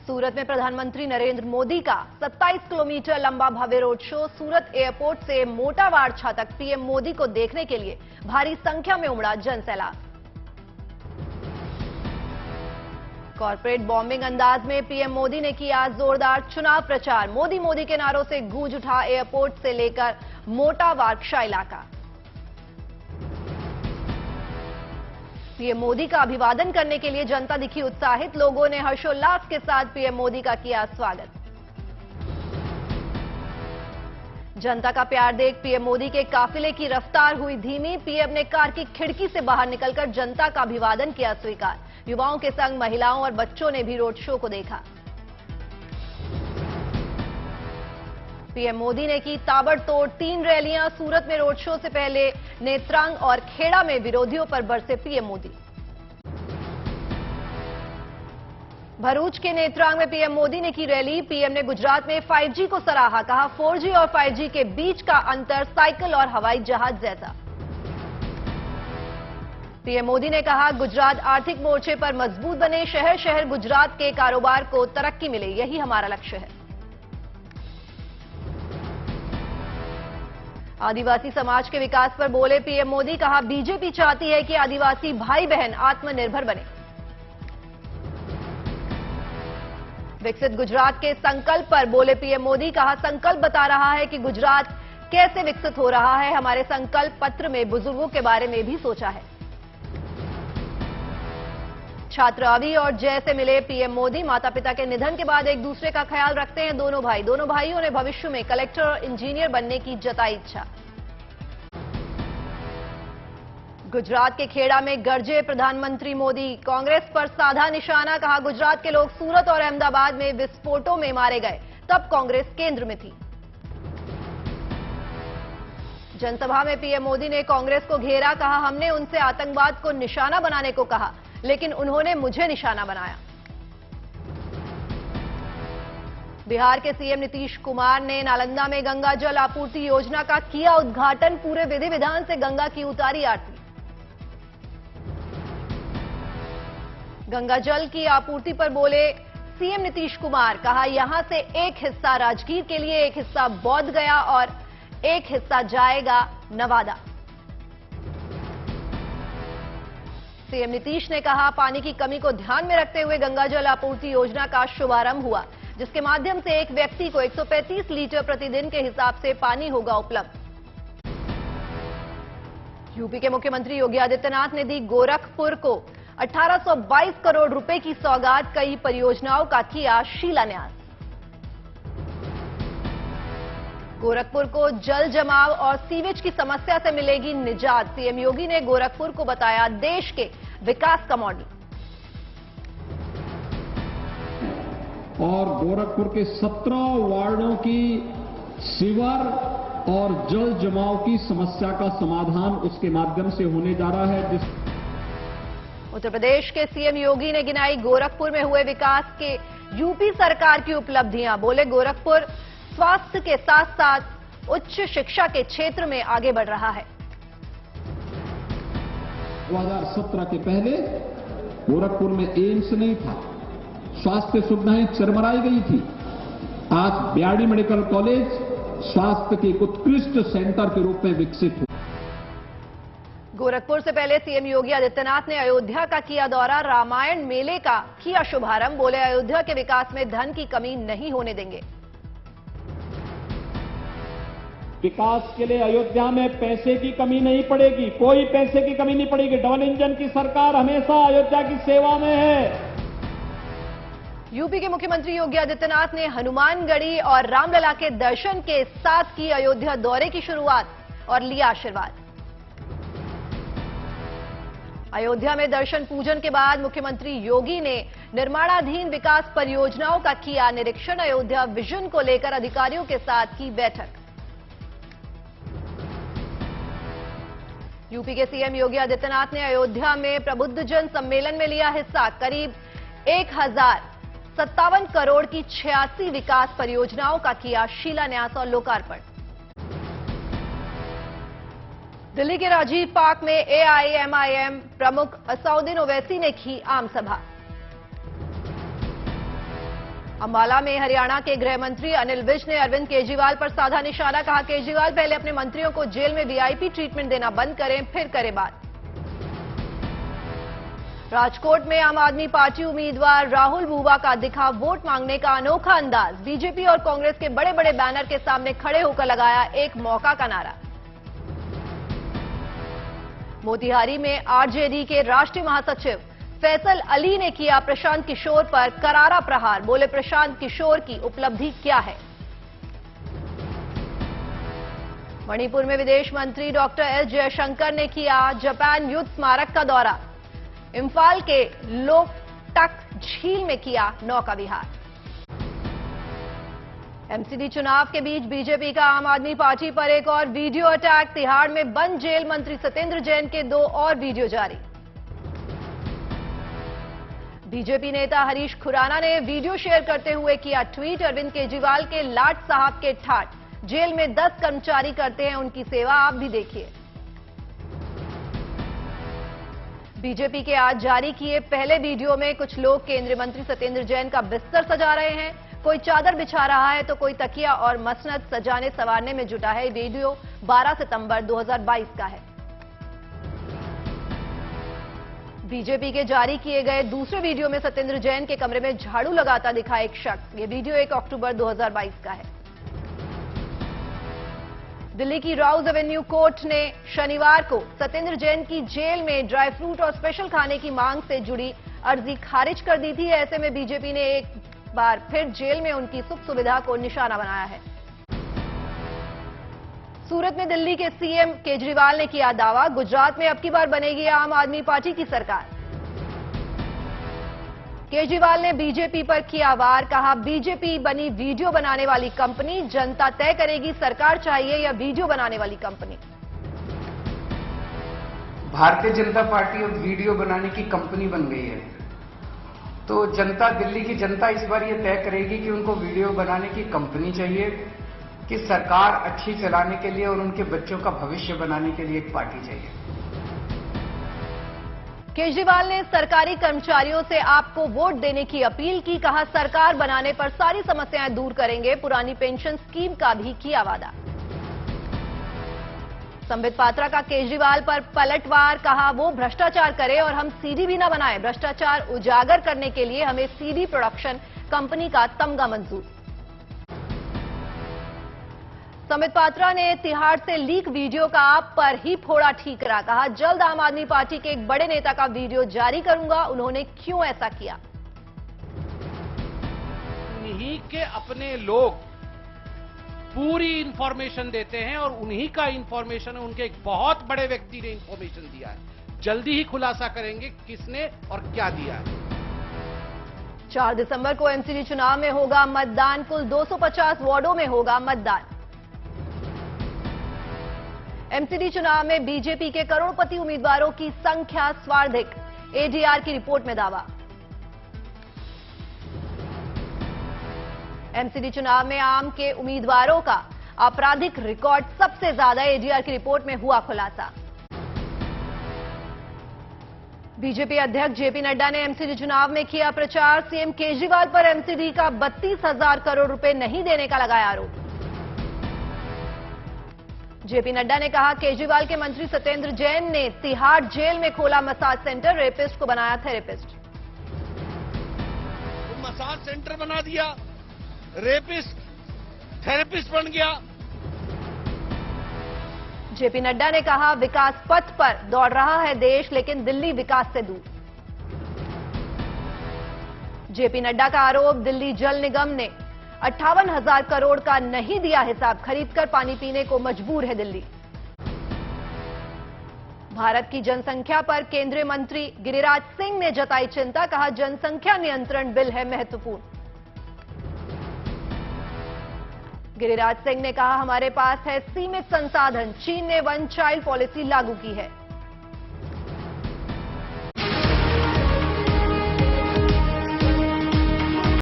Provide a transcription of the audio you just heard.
सूरत में प्रधानमंत्री नरेंद्र मोदी का 27 किलोमीटर लंबा भव्य रोड शो। सूरत एयरपोर्ट से मोटावाड़छा तक पीएम मोदी को देखने के लिए भारी संख्या में उमड़ा जनसैलाब। कॉर्पोरेट बॉम्बिंग अंदाज में पीएम मोदी ने किया जोरदार चुनाव प्रचार। मोदी मोदी के नारों से गूंज उठा एयरपोर्ट से लेकर मोटावाड़छा इलाका। पीएम मोदी का अभिवादन करने के लिए जनता दिखी उत्साहित। लोगों ने हर्षोल्लास के साथ पीएम मोदी का किया स्वागत। जनता का प्यार देख पीएम मोदी के काफिले की रफ्तार हुई धीमी। पीएम ने कार की खिड़की से बाहर निकलकर जनता का अभिवादन किया स्वीकार। युवाओं के संग महिलाओं और बच्चों ने भी रोड शो को देखा। पीएम मोदी ने की ताबड़तोड़ 3 रैलियां। सूरत में रोड शो से पहले नेत्रांग और खेड़ा में विरोधियों पर बरसे पीएम मोदी। भरूच के नेत्रांग में पीएम मोदी ने की रैली। पीएम ने गुजरात में 5G को सराहा। कहा 4G और 5G के बीच का अंतर साइकिल और हवाई जहाज जैसा। पीएम मोदी ने कहा गुजरात आर्थिक मोर्चे पर मजबूत बने। शहर शहर गुजरात के कारोबार को तरक्की मिले, यही हमारा लक्ष्य है। आदिवासी समाज के विकास पर बोले पीएम मोदी। कहा बीजेपी चाहती है कि आदिवासी भाई बहन आत्मनिर्भर बने। विकसित गुजरात के संकल्प पर बोले पीएम मोदी। कहा संकल्प बता रहा है कि गुजरात कैसे विकसित हो रहा है। हमारे संकल्प पत्र में बुजुर्गों के बारे में भी सोचा है। छात्र अवि और जय से मिले पीएम मोदी। माता पिता के निधन के बाद एक दूसरे का ख्याल रखते हैं दोनों भाई। दोनों भाइयों ने भविष्य में कलेक्टर और इंजीनियर बनने की जताई इच्छा। गुजरात के खेड़ा में गरजे प्रधानमंत्री मोदी। कांग्रेस पर साधा निशाना। कहा गुजरात के लोग सूरत और अहमदाबाद में विस्फोटों में मारे गए, तब कांग्रेस केंद्र में थी। जनसभा में पीएम मोदी ने कांग्रेस को घेरा। कहा हमने उनसे आतंकवाद को निशाना बनाने को कहा, लेकिन उन्होंने मुझे निशाना बनाया। बिहार के सीएम नीतीश कुमार ने नालंदा में गंगा जल आपूर्ति योजना का किया उद्घाटन। पूरे विधि विधान से गंगा की उतारी आरती। गंगा जल की आपूर्ति पर बोले सीएम नीतीश कुमार। कहा यहां से एक हिस्सा राजगीर के लिए, एक हिस्सा बौद्ध गया और एक हिस्सा जाएगा नवादा। सीएम नीतीश ने कहा पानी की कमी को ध्यान में रखते हुए गंगा जल आपूर्ति योजना का शुभारंभ हुआ, जिसके माध्यम से एक व्यक्ति को 135 लीटर प्रतिदिन के हिसाब से पानी होगा उपलब्ध। यूपी के मुख्यमंत्री योगी आदित्यनाथ ने दी गोरखपुर को 1822 करोड़ रुपए की सौगात। कई परियोजनाओं का किया शिलान्यास। गोरखपुर को जल जमाव और सीवेज की समस्या से मिलेगी निजात। सीएम योगी ने गोरखपुर को बताया देश के विकास का मॉडल। और गोरखपुर के 17 वार्डों की सीवर और जल जमाव की समस्या का समाधान उसके माध्यम से होने जा रहा है। उत्तर प्रदेश के सीएम योगी ने गिनाई गोरखपुर में हुए विकास के यूपी सरकार की उपलब्धियां। बोले गोरखपुर स्वास्थ्य के साथ साथ उच्च शिक्षा के क्षेत्र में आगे बढ़ रहा है। 2017 के पहले गोरखपुर में एम्स नहीं था, स्वास्थ्य सुविधाएं चरमराई गई थी। आज बीआरडी मेडिकल कॉलेज स्वास्थ्य के एक उत्कृष्ट सेंटर के रूप में विकसित हुआ। गोरखपुर से पहले सीएम योगी आदित्यनाथ ने अयोध्या का किया दौरा। रामायण मेले का किया शुभारंभ। बोले अयोध्या के विकास में धन की कमी नहीं होने देंगे। विकास के लिए अयोध्या में पैसे की कमी नहीं पड़ेगी, कोई पैसे की कमी नहीं पड़ेगी। डबल इंजन की सरकार हमेशा अयोध्या की सेवा में है। यूपी के मुख्यमंत्री योगी आदित्यनाथ ने हनुमानगढ़ी और रामलला के दर्शन के साथ की अयोध्या दौरे की शुरुआत और लिया आशीर्वाद। अयोध्या में दर्शन पूजन के बाद मुख्यमंत्री योगी ने निर्माणाधीन विकास परियोजनाओं का किया निरीक्षण। अयोध्या विजन को लेकर अधिकारियों के साथ की बैठक। यूपी के सीएम योगी आदित्यनाथ ने अयोध्या में प्रबुद्धजन सम्मेलन में लिया हिस्सा। करीब 1057 करोड़ की 86 विकास परियोजनाओं का किया शिलान्यास और लोकार्पण। दिल्ली के राजीव पार्क में एआईएमआईएम प्रमुख असउद्दीन ओवैसी ने की आम सभा। अंबाला में हरियाणा के गृह मंत्री अनिल विज ने अरविंद केजरीवाल पर साधा निशाना। कहा, केजरीवाल पहले अपने मंत्रियों को जेल में वीआईपी ट्रीटमेंट देना बंद करें, फिर करें बात। राजकोट में आम आदमी पार्टी उम्मीदवार राहुल बूबा का दिखा वोट मांगने का अनोखा अंदाज। बीजेपी और कांग्रेस के बड़े बड़े बैनर के सामने खड़े होकर लगाया एक मौका का नारा। मोतिहारी में आरजेडी के राष्ट्रीय महासचिव फैसल अली ने किया प्रशांत किशोर पर करारा प्रहार। बोले, प्रशांत किशोर की उपलब्धि क्या है। मणिपुर में विदेश मंत्री डॉक्टर एस जयशंकर ने किया जापान युद्ध स्मारक का दौरा। इम्फाल के लोकटक झील में किया नौका विहार। एमसीडी चुनाव के बीच बीजेपी का आम आदमी पार्टी पर एक और वीडियो अटैक। तिहाड़ में बंद जेल मंत्री सत्येंद्र जैन के 2 और वीडियो जारी। बीजेपी नेता हरीश खुराना ने वीडियो शेयर करते हुए किया ट्वीट। अरविंद केजरीवाल के लाट साहब के ठाट, जेल में 10 कर्मचारी करते हैं उनकी सेवा, आप भी देखिए। बीजेपी के आज जारी किए पहले वीडियो में कुछ लोग केंद्रीय मंत्री सत्येंद्र जैन का बिस्तर सजा रहे हैं। कोई चादर बिछा रहा है तो कोई तकिया और मसनद सजाने संवारने में जुटा है। वीडियो 12 सितंबर 2022 का है। बीजेपी के जारी किए गए दूसरे वीडियो में सत्येंद्र जैन के कमरे में झाड़ू लगाता दिखा एक शख्स। ये वीडियो 1 अक्टूबर 2022 का है। दिल्ली की राउज एवेन्यू कोर्ट ने शनिवार को सत्येंद्र जैन की जेल में ड्राई फ्रूट और स्पेशल खाने की मांग से जुड़ी अर्जी खारिज कर दी थी। ऐसे में बीजेपी ने एक बार फिर जेल में उनकी सुख सुविधा को निशाना बनाया है। सूरत में दिल्ली के सीएम केजरीवाल ने किया दावा, गुजरात में अब की बार बनेगी आम आदमी पार्टी की सरकार। केजरीवाल ने बीजेपी पर किया वार। कहा, बीजेपी बनी वीडियो बनाने वाली कंपनी, जनता तय करेगी सरकार चाहिए या वीडियो बनाने वाली कंपनी। भारतीय जनता पार्टी अब वीडियो बनाने की कंपनी बन गई है, तो जनता, दिल्ली की जनता इस बार ये तय करेगी कि उनको वीडियो बनाने की कंपनी चाहिए कि सरकार अच्छी चलाने के लिए और उनके बच्चों का भविष्य बनाने के लिए एक पार्टी चाहिए। केजरीवाल ने सरकारी कर्मचारियों से आपको वोट देने की अपील की। कहा, सरकार बनाने पर सारी समस्याएं दूर करेंगे। पुरानी पेंशन स्कीम का भी किया वादा। संबित पात्रा का केजरीवाल पर पलटवार। कहा, वो भ्रष्टाचार करे और हम सीडी भी न बनाएं। भ्रष्टाचार उजागर करने के लिए हमें सीडी प्रोडक्शन कंपनी का तमगा मंजूर। संबित पात्रा ने तिहाड़ से लीक वीडियो का आप पर ही फोड़ा ठीकरा। कहा, जल्द आम आदमी पार्टी के एक बड़े नेता का वीडियो जारी करूंगा। उन्होंने क्यों ऐसा किया। उन्हीं के अपने लोग पूरी इंफॉर्मेशन देते हैं और उन्हीं का इंफॉर्मेशन उनके एक बहुत बड़े व्यक्ति ने इंफॉर्मेशन दिया है। जल्दी ही खुलासा करेंगे किसने और क्या दिया है। 4 दिसंबर को एमसीडी चुनाव में होगा मतदान। कुल 250 वार्डों में होगा मतदान। एमसीडी चुनाव में बीजेपी के करोड़पति उम्मीदवारों की संख्या सर्वाधिक। एडीआर की रिपोर्ट में दावा। एमसीडी चुनाव में आम के उम्मीदवारों का आपराधिक रिकॉर्ड सबसे ज्यादा। एडीआर की रिपोर्ट में हुआ खुलासा। बीजेपी अध्यक्ष जेपी नड्डा ने एमसीडी चुनाव में किया प्रचार। सीएम केजरीवाल पर एमसीडी का 32,000 करोड़ रुपए नहीं देने का लगाया आरोप। जेपी नड्डा ने कहा, केजरीवाल के मंत्री सत्येंद्र जैन ने तिहाड़ जेल में खोला मसाज सेंटर, रेपिस्ट को बनाया थेरेपिस्ट। तो मसाज सेंटर बना दिया, रेपिस्ट थेरेपिस्ट बन गया। जेपी नड्डा ने कहा, विकास पथ पर दौड़ रहा है देश, लेकिन दिल्ली विकास से दूर। जेपी नड्डा का आरोप, दिल्ली जल निगम ने 58,000 करोड़ का नहीं दिया हिसाब, खरीदकर पानी पीने को मजबूर है दिल्ली। भारत की जनसंख्या पर केंद्रीय मंत्री गिरिराज सिंह ने जताई चिंता। कहा, जनसंख्या नियंत्रण बिल है महत्वपूर्ण। गिरिराज सिंह ने कहा, हमारे पास है सीमित संसाधन। चीन ने 1 चाइल्ड पॉलिसी लागू की है।